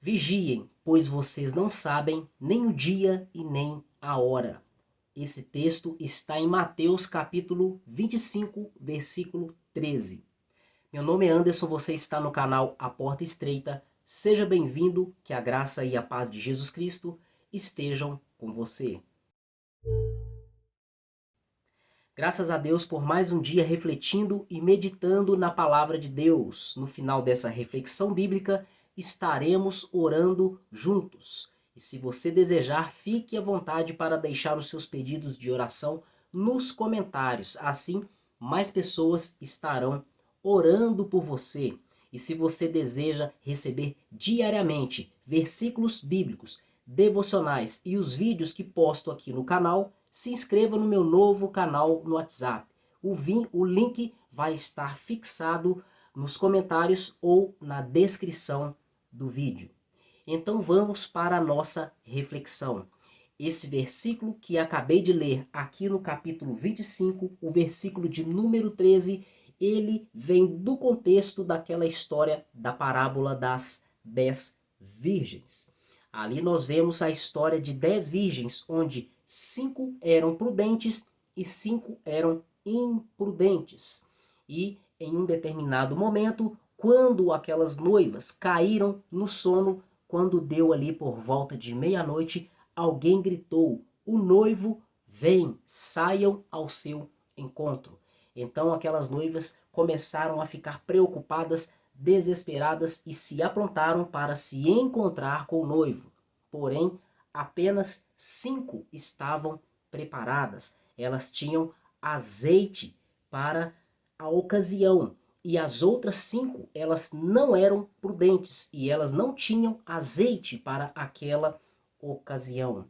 Vigiem, pois vocês não sabem nem o dia e nem a hora. Esse texto está em Mateus capítulo 25, versículo 13. Meu nome é Anderson, você está no canal A Porta Estreita. Seja bem-vindo, que a graça e a paz de Jesus Cristo estejam com você. Graças a Deus por mais um dia refletindo e meditando na palavra de Deus. No final dessa reflexão bíblica, estaremos orando juntos. E se você desejar, fique à vontade para deixar os seus pedidos de oração nos comentários. Assim, mais pessoas estarão orando por você. E se você deseja receber diariamente versículos bíblicos, devocionais e os vídeos que posto aqui no canal, se inscreva no meu novo canal no WhatsApp. O link vai estar fixado nos comentários ou na descrição do vídeo. Então vamos para a nossa reflexão. Esse versículo que acabei de ler aqui no capítulo 25, o versículo de número 13, ele vem do contexto daquela história da parábola das 10 virgens. Ali nós vemos a história de 10 virgens, onde 5 eram prudentes e 5 eram imprudentes. E em um determinado momento, quando aquelas noivas caíram no sono, quando deu ali por volta de meia-noite, alguém gritou: "O noivo vem, saiam ao seu encontro." Então aquelas noivas começaram a ficar preocupadas, desesperadas e se aprontaram para se encontrar com o noivo. Porém, apenas 5 estavam preparadas. Elas tinham azeite para a ocasião. E as outras 5, elas não eram prudentes e elas não tinham azeite para aquela ocasião.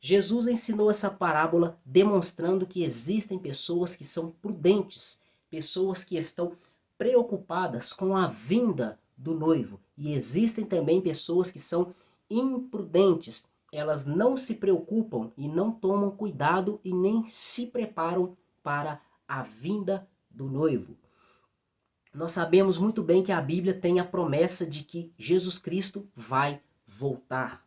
Jesus ensinou essa parábola demonstrando que existem pessoas que são prudentes, pessoas que estão preocupadas com a vinda do noivo. E existem também pessoas que são imprudentes, elas não se preocupam e não tomam cuidado e nem se preparam para a vinda do noivo. Nós sabemos muito bem que a Bíblia tem a promessa de que Jesus Cristo vai voltar.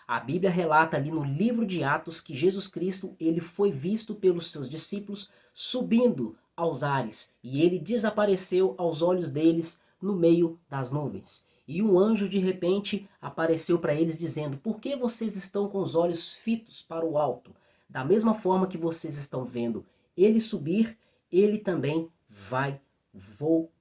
A Bíblia relata ali no livro de Atos que Jesus Cristo ele foi visto pelos seus discípulos subindo aos ares e ele desapareceu aos olhos deles no meio das nuvens. E um anjo de repente apareceu para eles dizendo: "Por que vocês estão com os olhos fitos para o alto? Da mesma forma que vocês estão vendo ele subir, ele também vai voltar."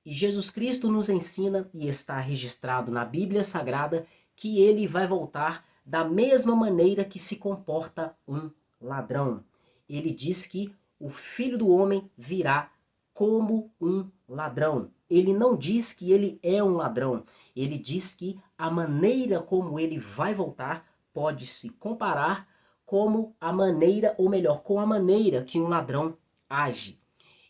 E Jesus Cristo nos ensina, e está registrado na Bíblia Sagrada, que ele vai voltar da mesma maneira que se comporta um ladrão. Ele diz que o Filho do Homem virá como um ladrão. Ele não diz que ele é um ladrão. Ele diz que a maneira como ele vai voltar pode se comparar como a maneira, ou melhor, com a maneira que um ladrão age.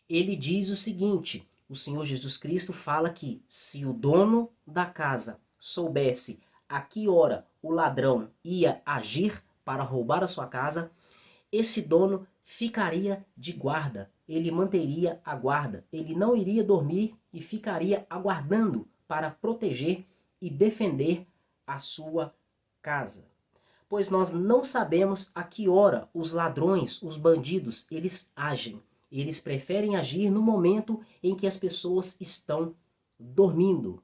Ele diz o seguinte: o Senhor Jesus Cristo fala que se o dono da casa soubesse a que hora o ladrão ia agir para roubar a sua casa, esse dono ficaria de guarda, ele manteria a guarda, ele não iria dormir e ficaria aguardando para proteger e defender a sua casa. Pois nós não sabemos a que hora os ladrões, os bandidos, eles agem. Eles preferem agir no momento em que as pessoas estão dormindo.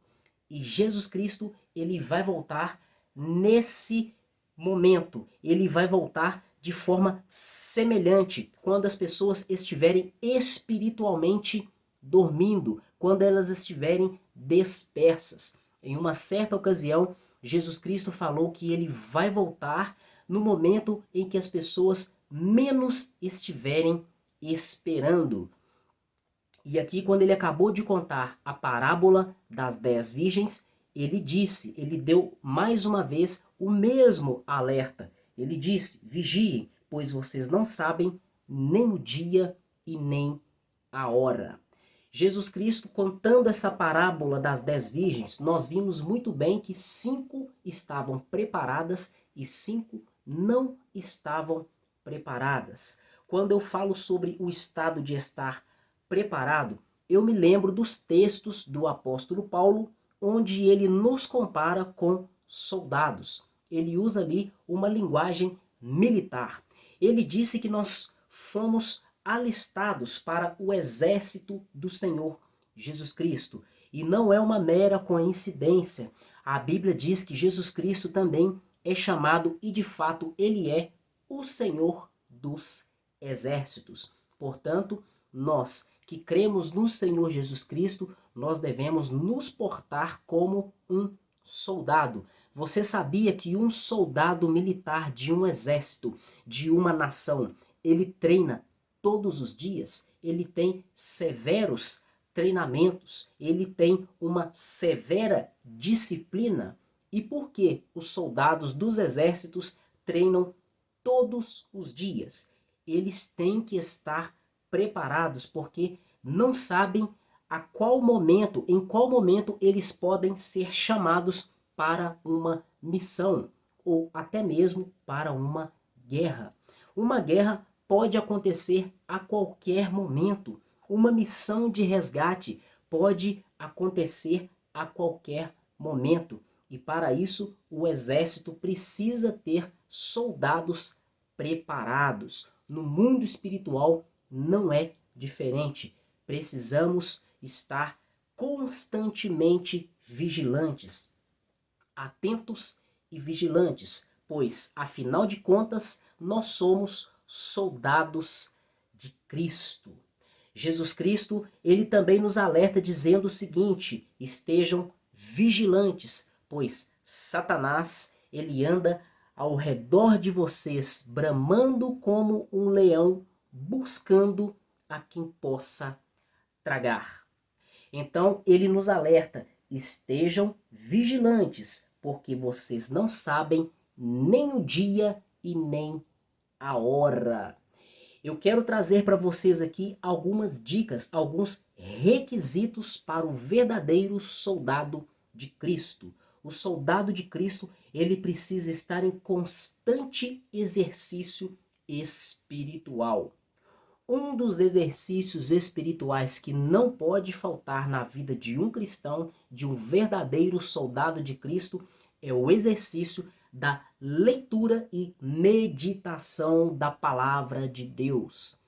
E Jesus Cristo, ele vai voltar nesse momento. Ele vai voltar de forma semelhante quando as pessoas estiverem espiritualmente dormindo, quando elas estiverem dispersas. Em uma certa ocasião, Jesus Cristo falou que ele vai voltar no momento em que as pessoas menos estiverem esperando. E aqui, quando ele acabou de contar a parábola das 10 virgens, ele disse, ele deu mais uma vez o mesmo alerta. Ele disse: "Vigiem, pois vocês não sabem nem o dia e nem a hora." Jesus Cristo, contando essa parábola das 10 virgens, nós vimos muito bem que 5 estavam preparadas e 5 não estavam preparadas. Quando eu falo sobre o estado de estar preparado, eu me lembro dos textos do apóstolo Paulo, onde ele nos compara com soldados. Ele usa ali uma linguagem militar. Ele disse que nós fomos alistados para o exército do Senhor Jesus Cristo. E não é uma mera coincidência. A Bíblia diz que Jesus Cristo também é chamado, e de fato ele é o Senhor dos exércitos. Portanto, nós que cremos no Senhor Jesus Cristo, nós devemos nos portar como um soldado. Você sabia que um soldado militar de um exército, de uma nação, ele treina todos os dias? Ele tem severos treinamentos, ele tem uma severa disciplina. E por que os soldados dos exércitos treinam todos os dias? Eles têm que estar preparados, porque não sabem em qual momento eles podem ser chamados para uma missão, ou até mesmo para uma guerra. Uma guerra pode acontecer a qualquer momento. Uma missão de resgate pode acontecer a qualquer momento. E para isso, o exército precisa ter soldados preparados. No mundo espiritual não é diferente. Precisamos estar constantemente vigilantes, atentos e vigilantes, pois, afinal de contas, nós somos soldados de Cristo. Jesus Cristo, ele também nos alerta dizendo o seguinte: estejam vigilantes, pois Satanás, ele anda ao redor de vocês, bramando como um leão, buscando a quem possa tragar. Então ele nos alerta: estejam vigilantes, porque vocês não sabem nem o dia e nem a hora. Eu quero trazer para vocês aqui algumas dicas, alguns requisitos para o verdadeiro soldado de Cristo. O soldado de Cristo, ele precisa estar em constante exercício espiritual. Um dos exercícios espirituais que não pode faltar na vida de um cristão, de um verdadeiro soldado de Cristo, é o exercício da leitura e meditação da palavra de Deus.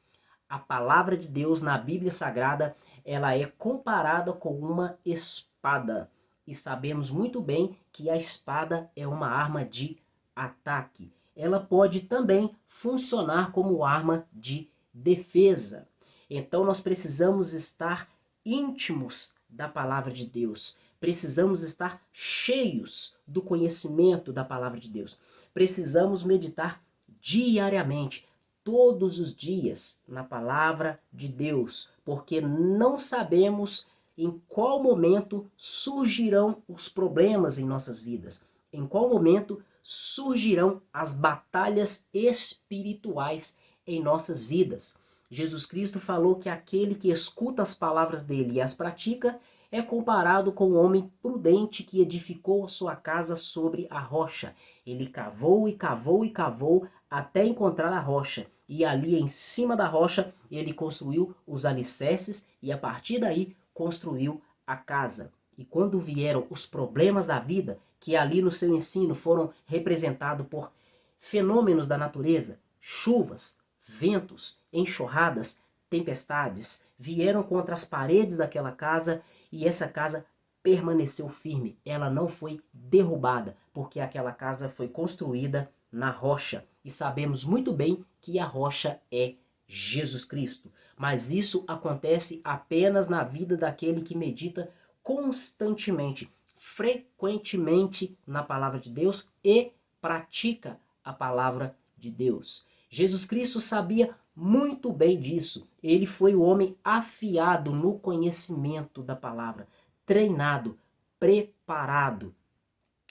A palavra de Deus na Bíblia Sagrada, ela é comparada com uma espada. E sabemos muito bem que a espada é uma arma de ataque. Ela pode também funcionar como arma de defesa. Então nós precisamos estar íntimos da palavra de Deus. Precisamos estar cheios do conhecimento da palavra de Deus. Precisamos meditar diariamente, todos os dias, na palavra de Deus, porque não sabemos em qual momento surgirão os problemas em nossas vidas, em qual momento surgirão as batalhas espirituais em nossas vidas. Jesus Cristo falou que aquele que escuta as palavras dele e as pratica é comparado com um homem prudente que edificou a sua casa sobre a rocha. Ele cavou e cavou e cavou até encontrar a rocha. E ali em cima da rocha ele construiu os alicerces e a partir daí construiu a casa. E quando vieram os problemas da vida, que ali no seu ensino foram representados por fenômenos da natureza, chuvas, ventos, enxurradas, tempestades, vieram contra as paredes daquela casa e essa casa permaneceu firme. Ela não foi derrubada, porque aquela casa foi construída na rocha. E sabemos muito bem que a rocha é Jesus Cristo. Mas isso acontece apenas na vida daquele que medita constantemente, frequentemente na palavra de Deus e pratica a palavra de Deus. Jesus Cristo sabia muito bem disso. Ele foi o homem afiado no conhecimento da palavra, treinado, preparado.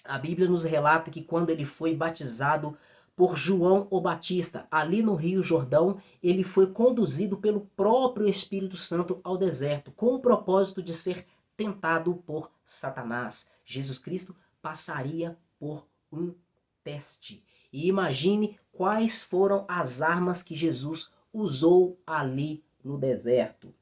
A Bíblia nos relata que quando ele foi batizado por João o Batista, ali no Rio Jordão, ele foi conduzido pelo próprio Espírito Santo ao deserto, com o propósito de ser tentado por Satanás. Jesus Cristo passaria por um teste. E imagine quais foram as armas que Jesus usou ali no deserto.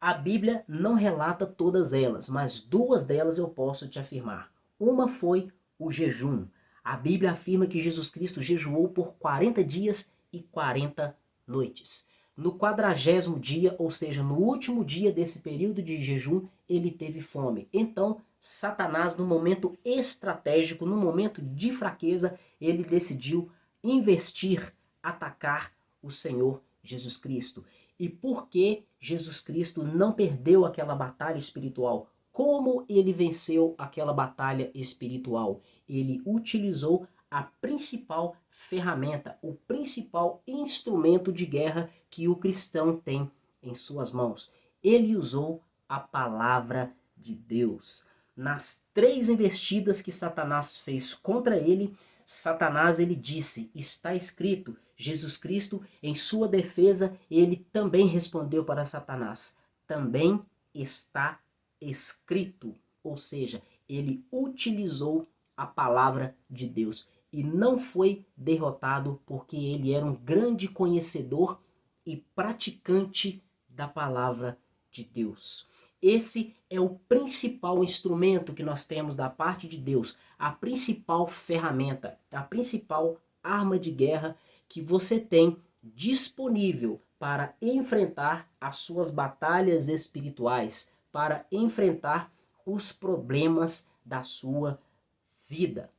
A Bíblia não relata todas elas, mas duas delas eu posso te afirmar. Uma foi o jejum. A Bíblia afirma que Jesus Cristo jejuou por 40 dias e 40 noites. No 40º dia, ou seja, no último dia desse período de jejum, ele teve fome. Então, Satanás, no momento estratégico, no momento de fraqueza, ele decidiu investir, atacar o Senhor Jesus Cristo. E por que Jesus Cristo não perdeu aquela batalha espiritual? Como ele venceu aquela batalha espiritual? Ele utilizou a principal ferramenta, o principal instrumento de guerra que o cristão tem em suas mãos. Ele usou a palavra de Deus. Nas 3 investidas que Satanás fez contra ele, Satanás ele disse, está escrito. Jesus Cristo, em sua defesa, ele também respondeu para Satanás, também está escrito. Ou seja, ele utilizou a palavra de Deus e não foi derrotado porque ele era um grande conhecedor e praticante da palavra de Deus. Esse é o principal instrumento que nós temos da parte de Deus, a principal ferramenta, a principal arma de guerra que você tem disponível para enfrentar as suas batalhas espirituais, para enfrentar os problemas da sua vida.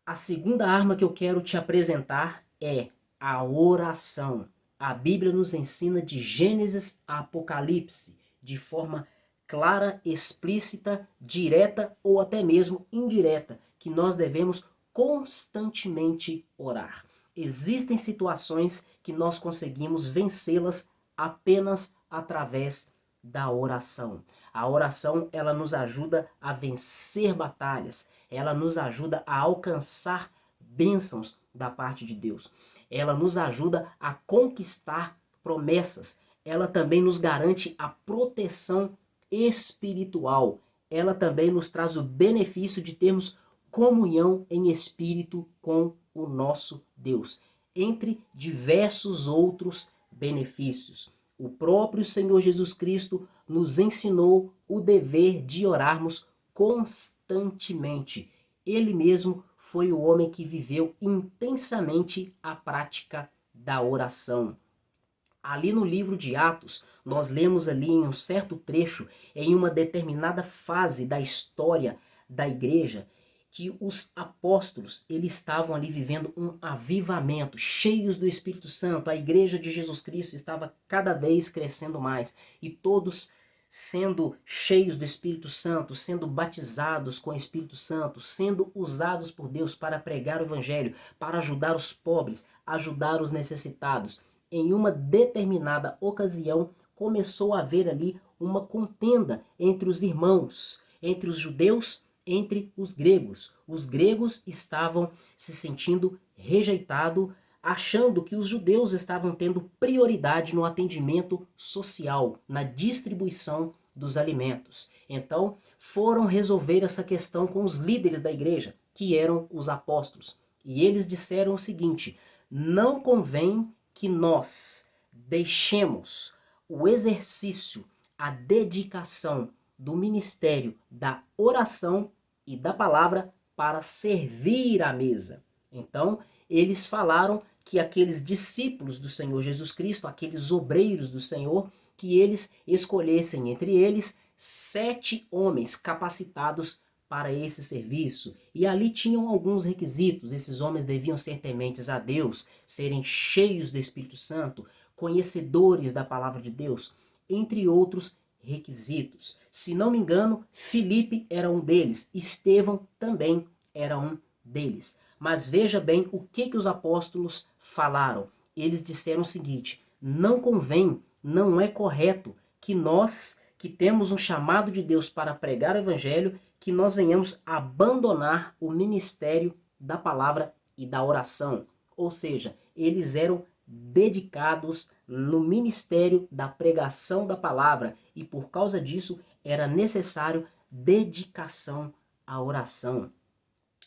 A segunda arma que eu quero te apresentar é a oração. A Bíblia nos ensina de Gênesis a Apocalipse, de forma clara, explícita, direta ou até mesmo indireta, que nós devemos constantemente orar. Existem situações que nós conseguimos vencê-las apenas através da oração. A oração, ela nos ajuda a vencer batalhas, ela nos ajuda a alcançar bênçãos da parte de Deus. Ela nos ajuda a conquistar promessas. Ela também nos garante a proteção espiritual. Ela também nos traz o benefício de termos comunhão em espírito com o nosso Deus, entre diversos outros benefícios. O próprio Senhor Jesus Cristo nos ensinou o dever de orarmos constantemente. Ele mesmo foi o homem que viveu intensamente a prática da oração. Ali no livro de Atos, nós lemos ali em um certo trecho, em uma determinada fase da história da igreja, que os apóstolos, eles estavam ali vivendo um avivamento, cheios do Espírito Santo. A igreja de Jesus Cristo estava cada vez crescendo mais e todos sendo cheios do Espírito Santo, sendo batizados com o Espírito Santo, sendo usados por Deus para pregar o Evangelho, para ajudar os pobres, ajudar os necessitados. Em uma determinada ocasião, começou a haver ali uma contenda entre os irmãos, entre os judeus, entre os gregos. Os gregos estavam se sentindo rejeitados, achando que os judeus estavam tendo prioridade no atendimento social, na distribuição dos alimentos. Então, foram resolver essa questão com os líderes da igreja, que eram os apóstolos. E eles disseram o seguinte: não convém que nós deixemos o exercício, a dedicação do ministério da oração e da palavra para servir à mesa. Então, eles falaram que aqueles discípulos do Senhor Jesus Cristo, aqueles obreiros do Senhor, que eles escolhessem entre eles 7 homens capacitados para esse serviço. E ali tinham alguns requisitos. Esses homens deviam ser tementes a Deus, serem cheios do Espírito Santo, conhecedores da palavra de Deus, entre outros requisitos. Se não me engano, Filipe era um deles, Estevão também era um deles. Mas veja bem o que os apóstolos falaram. Eles disseram o seguinte: não convém, não é correto que nós, que temos um chamado de Deus para pregar o Evangelho, que nós venhamos abandonar o ministério da palavra e da oração. Ou seja, eles eram dedicados no ministério da pregação da palavra e por causa disso era necessário dedicação à oração.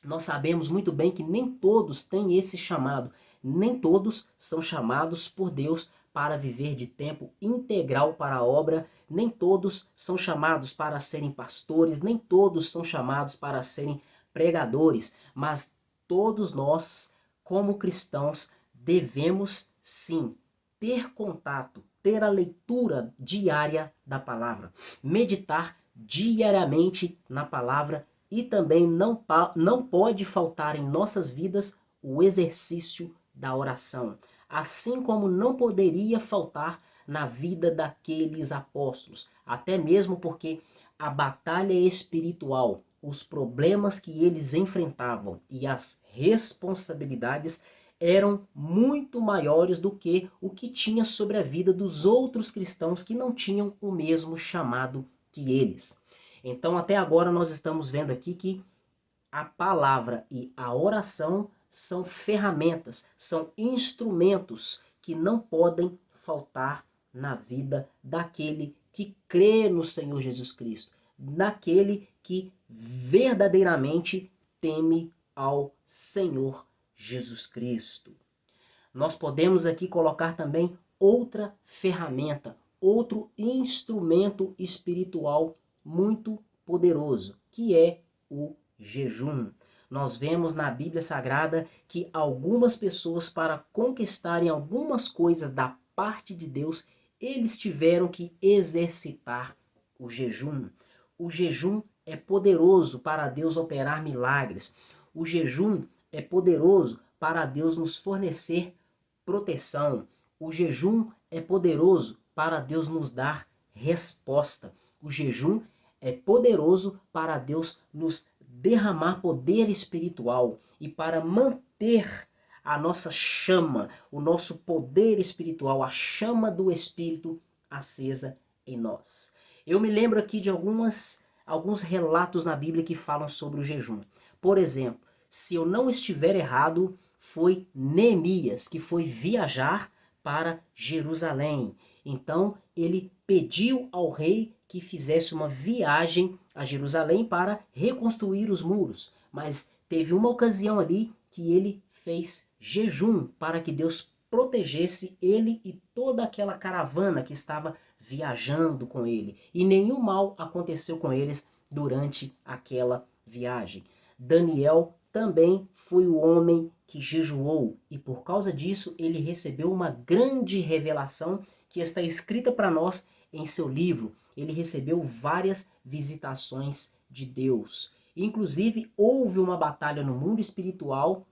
Nós sabemos muito bem que nem todos têm esse chamado, nem todos são chamados por Deus para viver de tempo integral para a obra. Nem todos são chamados para serem pastores, nem todos são chamados para serem pregadores, mas todos nós, como cristãos, devemos sim ter contato, ter a leitura diária da palavra, meditar diariamente na palavra, e também não pode faltar em nossas vidas o exercício da oração, assim como não poderia faltar na vida daqueles apóstolos, até mesmo porque a batalha espiritual, os problemas que eles enfrentavam e as responsabilidades eram muito maiores do que o que tinha sobre a vida dos outros cristãos que não tinham o mesmo chamado que eles. Então, até agora nós estamos vendo aqui que a palavra e a oração são ferramentas, são instrumentos que não podem faltar na vida daquele que crê no Senhor Jesus Cristo, daquele que verdadeiramente teme ao Senhor Jesus Cristo. Nós podemos aqui colocar também outra ferramenta, outro instrumento espiritual muito poderoso, que é o jejum. Nós vemos na Bíblia Sagrada que algumas pessoas, para conquistarem algumas coisas da parte de Deus, eles tiveram que exercitar o jejum. O jejum é poderoso para Deus operar milagres. O jejum é poderoso para Deus nos fornecer proteção. O jejum é poderoso para Deus nos dar resposta. O jejum é poderoso para Deus nos derramar poder espiritual e para manter a nossa chama, o nosso poder espiritual, a chama do Espírito acesa em nós. Eu me lembro aqui de alguns relatos na Bíblia que falam sobre o jejum. Por exemplo, se eu não estiver errado, foi Neemias que foi viajar para Jerusalém. Então ele pediu ao rei que fizesse uma viagem a Jerusalém para reconstruir os muros. Mas teve uma ocasião ali que ele fez jejum para que Deus protegesse ele e toda aquela caravana que estava viajando com ele. E nenhum mal aconteceu com eles durante aquela viagem. Daniel também foi o homem que jejuou, e por causa disso ele recebeu uma grande revelação que está escrita para nós em seu livro. Ele recebeu várias visitações de Deus. Inclusive, houve uma batalha no mundo espiritual,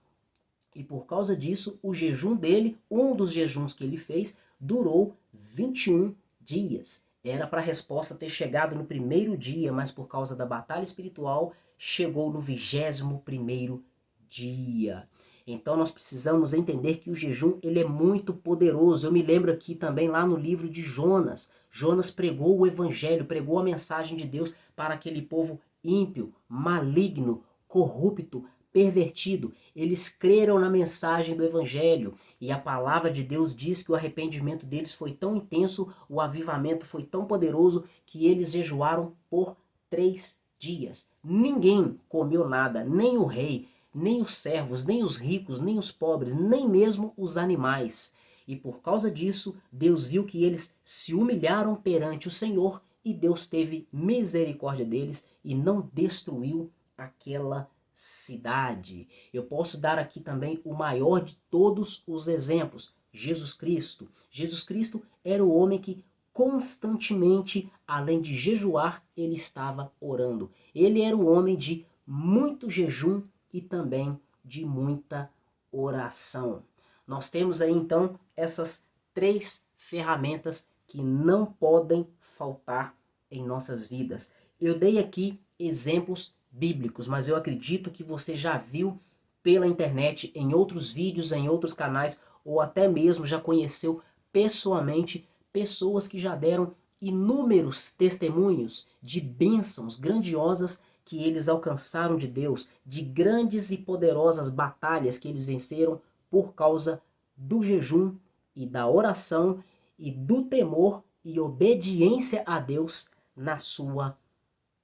e por causa disso, o jejum dele, um dos jejuns que ele fez, durou 21 dias. Era para a resposta ter chegado no primeiro dia, mas por causa da batalha espiritual, chegou no 21º dia. Então nós precisamos entender que o jejum ele é muito poderoso. Eu me lembro aqui também lá no livro de Jonas. Jonas pregou o evangelho, pregou a mensagem de Deus para aquele povo ímpio, maligno, corrupto, pervertido. Eles creram na mensagem do evangelho e a palavra de Deus diz que o arrependimento deles foi tão intenso, o avivamento foi tão poderoso que eles jejuaram por 3 dias. Ninguém comeu nada, nem o rei, nem os servos, nem os ricos, nem os pobres, nem mesmo os animais. E por causa disso, Deus viu que eles se humilharam perante o Senhor e Deus teve misericórdia deles e não destruiu aquela cidade. Eu posso dar aqui também o maior de todos os exemplos, Jesus Cristo. Jesus Cristo era o homem que constantemente, além de jejuar, ele estava orando. Ele era o homem de muito jejum e também de muita oração. Nós temos aí então essas 3 ferramentas que não podem faltar em nossas vidas. Eu dei aqui exemplos bíblicos, mas eu acredito que você já viu pela internet, em outros vídeos, em outros canais, ou até mesmo já conheceu pessoalmente pessoas que já deram inúmeros testemunhos de bênçãos grandiosas que eles alcançaram de Deus, de grandes e poderosas batalhas que eles venceram por causa do jejum e da oração e do temor e obediência a Deus na sua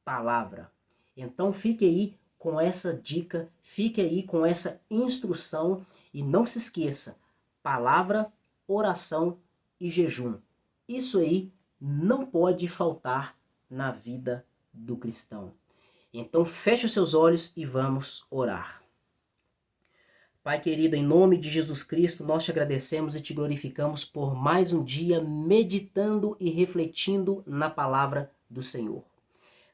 palavra. Então fique aí com essa dica, fique aí com essa instrução e não se esqueça, palavra, oração e jejum. Isso aí não pode faltar na vida do cristão. Então feche os seus olhos e vamos orar. Pai querido, em nome de Jesus Cristo, nós te agradecemos e te glorificamos por mais um dia meditando e refletindo na palavra do Senhor.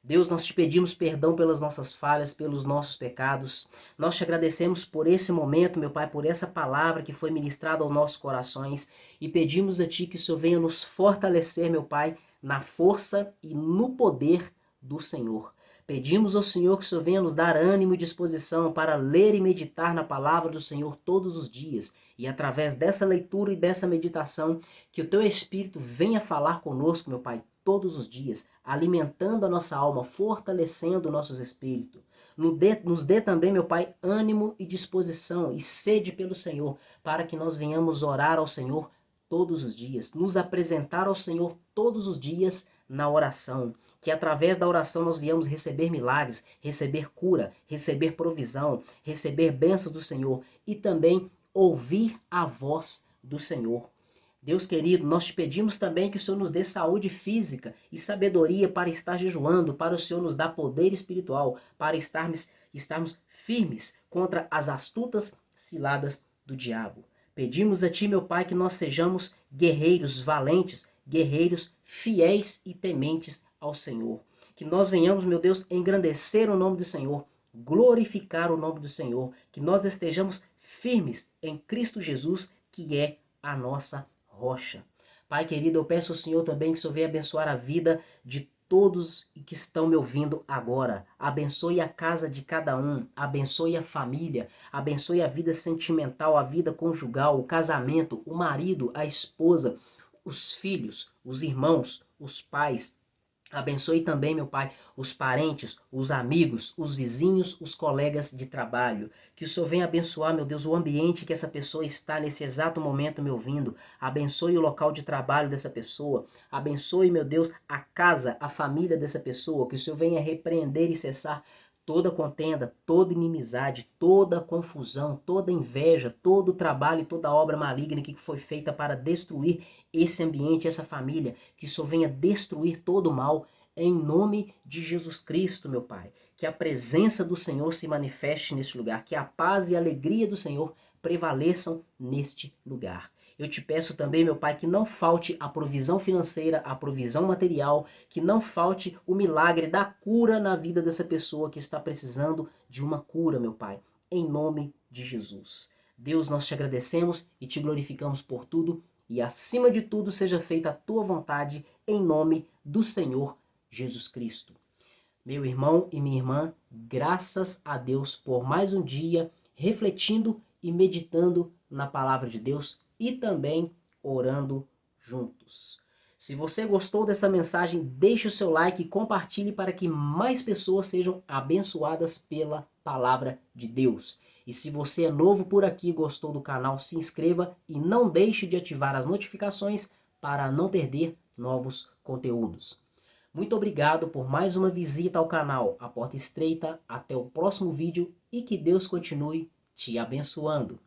Deus, nós te pedimos perdão pelas nossas falhas, pelos nossos pecados. Nós te agradecemos por esse momento, meu Pai, por essa palavra que foi ministrada aos nossos corações e pedimos a Ti que o Senhor venha nos fortalecer, meu Pai, na força e no poder do Senhor. Pedimos ao Senhor que o Senhor venha nos dar ânimo e disposição para ler e meditar na palavra do Senhor todos os dias. E através dessa leitura e dessa meditação, que o Teu Espírito venha falar conosco, meu Pai, todos os dias, alimentando a nossa alma, fortalecendo nossos espíritos. Nos dê também, meu Pai, ânimo e disposição e sede pelo Senhor, para que nós venhamos orar ao Senhor todos os dias, nos apresentar ao Senhor todos os dias na oração. Que através da oração nós viemos receber milagres, receber cura, receber provisão, receber bênçãos do Senhor e também ouvir a voz do Senhor. Deus querido, nós te pedimos também que o Senhor nos dê saúde física e sabedoria para estar jejuando, para o Senhor nos dar poder espiritual, para estarmos firmes contra as astutas ciladas do diabo. Pedimos a Ti, meu Pai, que nós sejamos guerreiros valentes, guerreiros fiéis e tementes ao Senhor. Que nós venhamos, meu Deus, engrandecer o nome do Senhor, glorificar o nome do Senhor, que nós estejamos firmes em Cristo Jesus, que é a nossa rocha. Pai querido, eu peço ao Senhor também que o Senhor venha abençoar a vida de todos que estão me ouvindo agora. Abençoe a casa de cada um, abençoe a família, abençoe a vida sentimental, a vida conjugal, o casamento, o marido, a esposa, os filhos, os irmãos, os pais. Abençoe também, meu Pai, os parentes, os amigos, os vizinhos, os colegas de trabalho. Que o Senhor venha abençoar, meu Deus, o ambiente que essa pessoa está nesse exato momento me ouvindo. Abençoe o local de trabalho dessa pessoa. Abençoe, meu Deus, a casa, a família dessa pessoa. Que o Senhor venha repreender e cessar toda contenda, toda inimizade, toda confusão, toda inveja, todo trabalho e toda obra maligna que foi feita para destruir esse ambiente, essa família, que o Senhor venha destruir todo o mal em nome de Jesus Cristo, meu Pai. Que a presença do Senhor se manifeste nesse lugar, que a paz e a alegria do Senhor prevaleçam neste lugar. Eu te peço também, meu Pai, que não falte a provisão financeira, a provisão material, que não falte o milagre da cura na vida dessa pessoa que está precisando de uma cura, meu Pai, em nome de Jesus. Deus, nós te agradecemos e te glorificamos por tudo e, acima de tudo, seja feita a tua vontade em nome do Senhor Jesus Cristo. Meu irmão e minha irmã, graças a Deus por mais um dia refletindo e meditando na palavra de Deus e também orando juntos. Se você gostou dessa mensagem, deixe o seu like e compartilhe para que mais pessoas sejam abençoadas pela palavra de Deus. E se você é novo por aqui e gostou do canal, se inscreva e não deixe de ativar as notificações para não perder novos conteúdos. Muito obrigado por mais uma visita ao canal A Porta Estreita. Até o próximo vídeo e que Deus continue te abençoando.